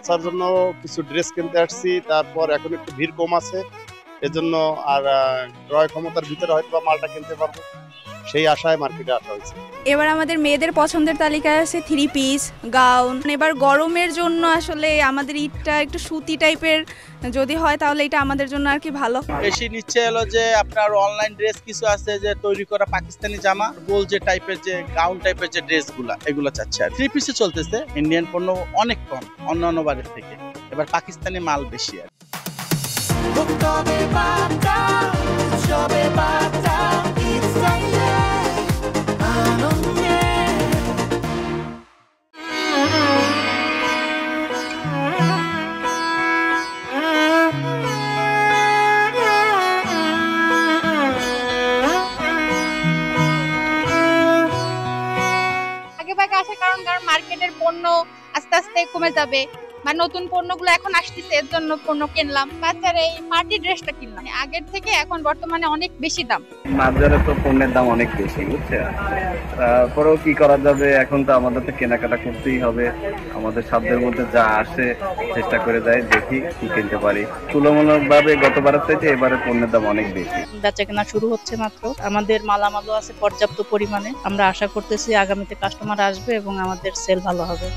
বাচ্চার জন্য কিছু ড্রেস কিনতে আসছি, তারপর এখন একটু ভিড় কম আছে, এজন্য আর ক্রয় ক্ষমতার ভিতরে হয়তো বা মালটা কিনতে পারবো, সেই আশায় মার্কেটে আসা হয়েছে। এবার আমাদের মেয়েদের পছন্দের তালিকায় আছে 3 পিস, গাউন। এবার গরমের জন্য আসলে আমাদের ঈদটা একটু সুতি টাইপের যদি হয় তাহলে এটা আমাদের জন্য আর কি ভালো। বেশি নিচ্ছে হলো যে আপনার অনলাইন ড্রেস কিছু আছে যে তৈরি করা পাকিস্তানি জামা, গোল যে টাইপের যে গাউন টাইপের যে ড্রেসগুলা এগুলো চাচ্ছে আর 3 পিসে চলতেছে। ইন্ডিয়ান পণ্য অনেক কম অন্যান্য বারের থেকে, এবার পাকিস্তানি মাল বেশি আর। আগে আসার কারণ মার্কেটের পণ্য আস্তে আস্তে কমে যাবে বা নতুন পণ্যগুলো এখন আসতেছে, এর জন্য পণ্য কিনলাম। বাচ্চার এই পার্টি ড্রেসটা কিনলাম, আগের থেকে এখন বর্তমানে অনেক বেশি দাম। বাজারে তো পণ্যের দাম অনেক বেশি, বুঝছে, তারপরেও কি করা যাবে, এখন তো আমাদের তো কেনাকাটা করতেই হবে। আমাদের সাধ্যের মধ্যে যা আসে চেষ্টা করে যাই, দেখি কি কিনতে পারি। তুলনামূলকভাবে গতবারের চাইতে এবারে পণ্যের দাম অনেক বেশি। বেচা কেনা শুরু হচ্ছে মাত্র, আমাদের মালামালও আছে পর্যাপ্ত পরিমাণে। আমরা আশা করতেছি আগামীতে কাস্টমার আসবে এবং আমাদের সেল ভালো হবে।